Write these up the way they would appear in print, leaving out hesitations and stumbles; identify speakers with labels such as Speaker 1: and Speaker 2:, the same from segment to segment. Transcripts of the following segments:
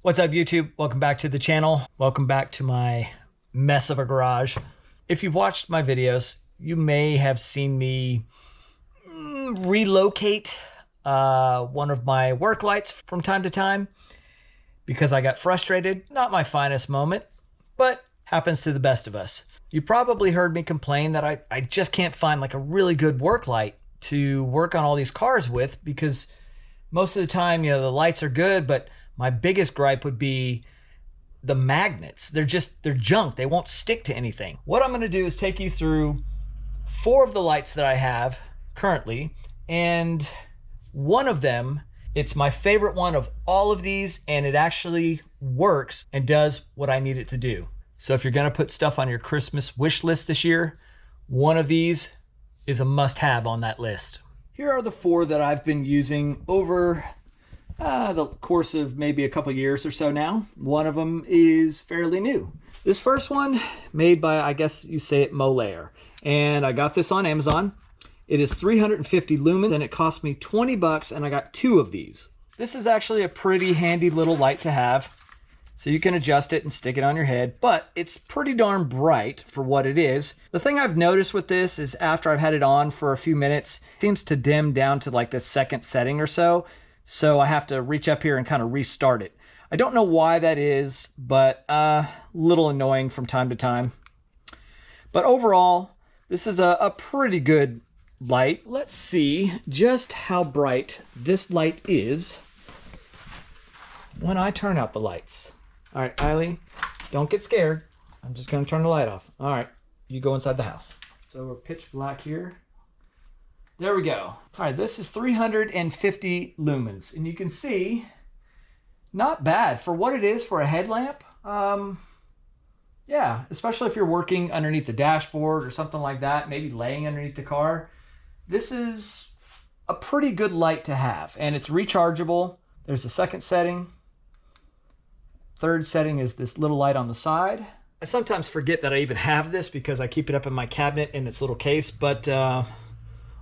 Speaker 1: What's up, YouTube? Welcome back to the channel. Welcome back to my mess of a garage. If you've watched my videos, you may have seen me relocate one of my work lights from time to time because I got frustrated. Not my finest moment, but happens to the best of us. You probably heard me complain that I just can't find like a really good work light to work on all these cars with, because most of the time, the lights are good, but my biggest gripe would be the magnets. They're junk. They won't stick to anything. What I'm going to do is take you through 4 of the lights that I have currently, and one of them, it's my favorite one of all of these, and it actually works and does what I need it to do. So if you're going to put stuff on your Christmas wish list this year, one of these is a must-have on that list. Here are the 4 that I've been using over the course of maybe a couple years or so now. One of them is fairly new. This first one, made by, I guess you say it, Molaire. And I got this on Amazon. It is 350 lumens and it cost me 20 bucks, and I got 2 of these. This is actually a pretty handy little light to have. So you can adjust it and stick it on your head, but it's pretty darn bright for what it is. The thing I've noticed with this is after I've had it on for a few minutes, it seems to dim down to like the second setting or so. So I have to reach up here and kind of restart it. I don't know why that is, but a little annoying from time to time. But overall, this is a pretty good light. Let's see just how bright this light is when I turn out the lights. All right, Eileen, don't get scared. I'm just gonna turn the light off. All right, you go inside the house. So we're pitch black here. There we go. All right, this is 350 lumens, and you can see, not bad for what it is for a headlamp. Yeah, especially if you're working underneath the dashboard or something like that, maybe laying underneath the car. This is a pretty good light to have, and it's rechargeable. There's a second setting. Third setting is this little light on the side. I sometimes forget that I even have this because I keep it up in my cabinet in its little case, but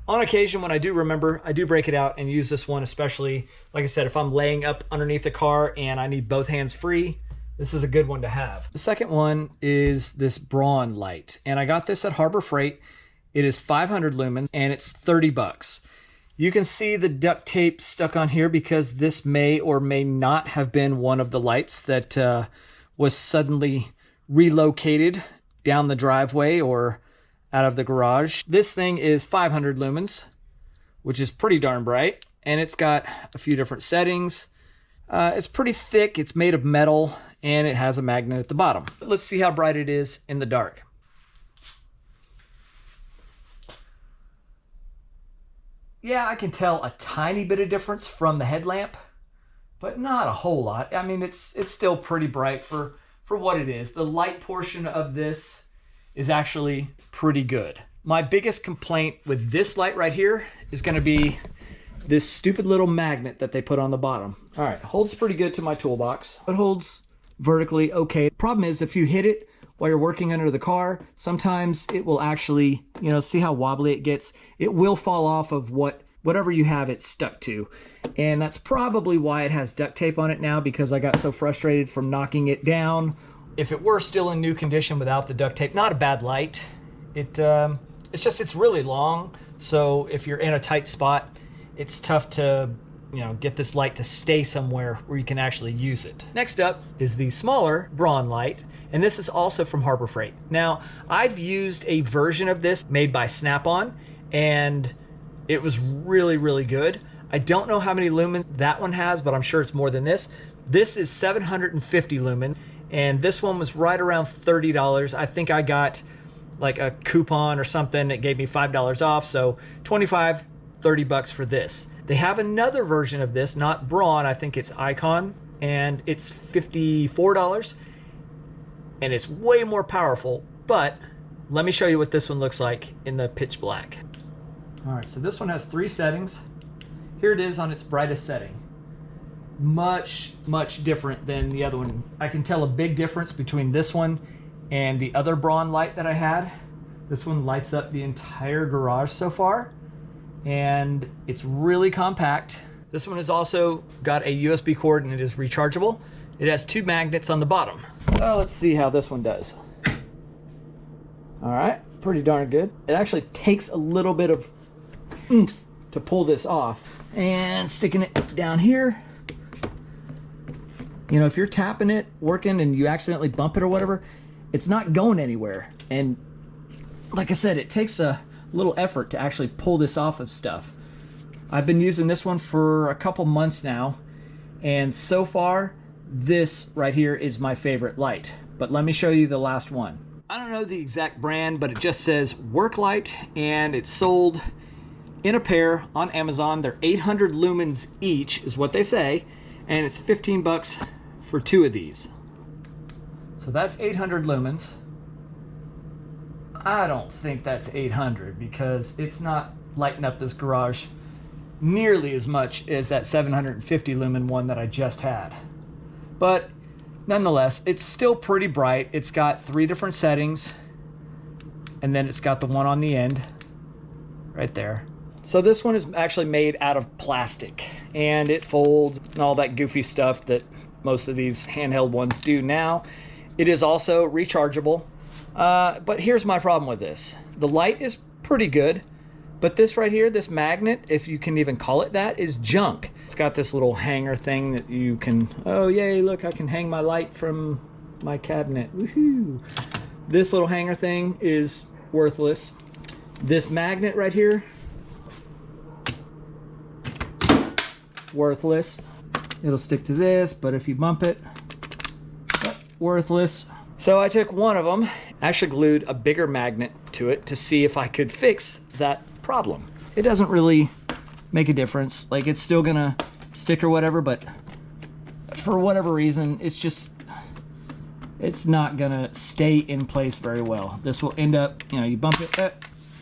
Speaker 1: on occasion when I do remember, I do break it out and use this one, especially, like I said, if I'm laying up underneath the car and I need both hands free, this is a good one to have. The second one is this Braun light, and I got this at Harbor Freight. It is 500 lumens and it's 30 bucks. You can see the duct tape stuck on here because this may or may not have been one of the lights that was suddenly relocated down the driveway or out of the garage. This thing is 500 lumens, which is pretty darn bright, and it's got a few different settings. It's pretty thick, it's made of metal, and it has a magnet at the bottom. But let's see how bright it is in the dark. Yeah, I can tell a tiny bit of difference from the headlamp, but not a whole lot. I mean, it's still pretty bright for what it is. The light portion of this is actually pretty good. My biggest complaint with this light right here is going to be this stupid little magnet that they put on the bottom. All right, holds pretty good to my toolbox. It holds vertically okay. Problem is, if you hit it while you're working under the car, sometimes it will actually, see how wobbly it gets? It will fall off of whatever you have it stuck to. And that's probably why it has duct tape on it now, because I got so frustrated from knocking it down. If it were still in new condition without the duct tape, not a bad light. It's really long. So if you're in a tight spot, it's tough to get this light to stay somewhere where you can actually use it. Next up is the smaller Braun light, and this is also from Harbor Freight. Now, I've used a version of this made by Snap-on, and it was really, really good. I don't know how many lumens that one has, but I'm sure it's more than this. This is 750 lumens, and this one was right around $30. I think I got like a coupon or something that gave me $5 off, so 25, 30 bucks for this. They have another version of this, not Braun, I think it's Icon, and it's $54, and it's way more powerful, but let me show you what this one looks like in the pitch black. All right, so this one has 3 settings. Here it is on its brightest setting. Much, much different than the other one. I can tell a big difference between this one and the other Braun light that I had. This one lights up the entire garage so far, and it's really compact. This one has also got a USB cord and it is rechargeable. it has 2 magnets on the bottom. Well, let's see how this one does. All right, pretty darn good. It actually takes a little bit of oomph to pull this off. And sticking it down here. You know, if you're tapping it, working, and you accidentally bump it or whatever, it's not going anywhere. And like I said, it takes a little effort to actually pull this off of stuff. I've been using this one for a couple months now, and so far, this right here is my favorite light. But let me show you the last one. I don't know the exact brand, but it just says Work Light, and it's sold in a pair on Amazon. They're 800 lumens each, is what they say, and it's 15 bucks for 2 of these. So that's 800 lumens. I don't think that's 800 because it's not lighting up this garage nearly as much as that 750 lumen one that I just had. But nonetheless, it's still pretty bright. It's got 3 different settings, and then it's got the one on the end right there. So this one is actually made out of plastic, and it folds and all that goofy stuff that most of these handheld ones do now. It is also rechargeable, but here's my problem with this. The light is pretty good, but this right here, this magnet, if you can even call it that, is junk. It's got this little hanger thing that you can, oh yay, look, I can hang my light from my cabinet. Woohoo! This little hanger thing is worthless. This magnet right here, worthless. It'll stick to this, but if you bump it, worthless. So I took one of them, actually glued a bigger magnet to it to see if I could fix that problem. It doesn't really make a difference. Like, it's still gonna stick or whatever, but for whatever reason, it's not gonna stay in place very well. This will end up, you know, you bump it,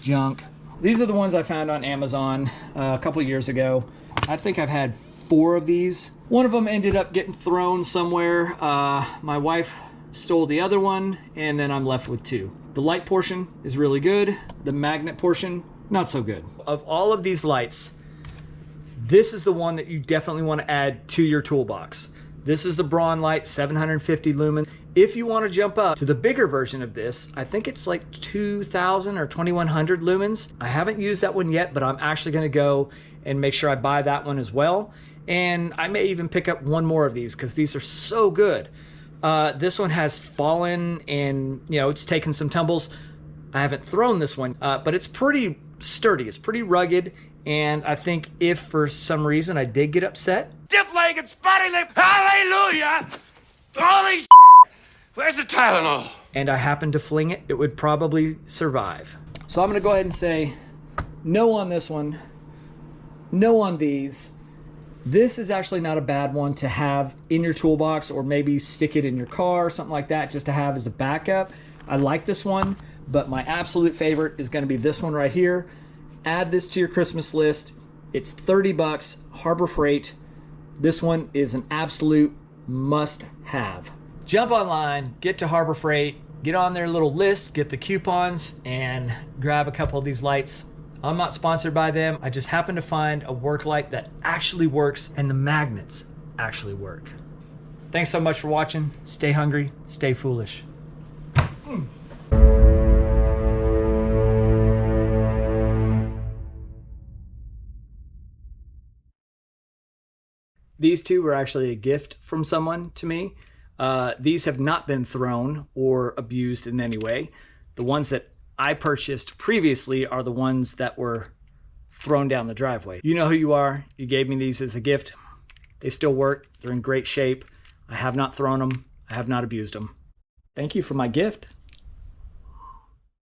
Speaker 1: junk. These are the ones I found on Amazon a couple years ago. I think I've had 4 of these. One of them ended up getting thrown somewhere. My wife stole the other one, and then I'm left with 2. The light portion is really good. The magnet portion, not so good. Of all of these lights, this is the one that you definitely want to add to your toolbox. This is the Braun Light 750 lumen. If you want to jump up to the bigger version of this, I think it's like 2000 or 2100 lumens. I haven't used that one yet, but I'm actually going to go and make sure I buy that one as well. And I may even pick up one more of these because these are so good. This one has fallen and, you know, it's taken some tumbles. I haven't thrown this one, but it's pretty sturdy. It's pretty rugged. And I think if for some reason I did get upset,
Speaker 2: Stiff leg and spotty lip, hallelujah! Holy shit! Where's the Tylenol?
Speaker 1: and I happened to fling it, it would probably survive. So I'm gonna go ahead and say no on this one, no on these. This is actually not a bad one to have in your toolbox, or maybe stick it in your car or something like that, just to have as a backup. I like this one, but my absolute favorite is gonna be this one right here. Add this to your Christmas list. It's 30 bucks, Harbor Freight. This one is an absolute must have. Jump online, get to Harbor Freight, get on their little list, get the coupons, and grab a couple of these lights. I'm not sponsored by them. I just happened to find a work light that actually works, and the magnets actually work. Thanks so much for watching. Stay hungry, stay foolish. These two were actually a gift from someone to me. These have not been thrown or abused in any way. The ones that I purchased previously are the ones that were thrown down the driveway. You know who you are. You gave me these as a gift. They still work. They're in great shape. I have not thrown them. I have not abused them. Thank you for my gift.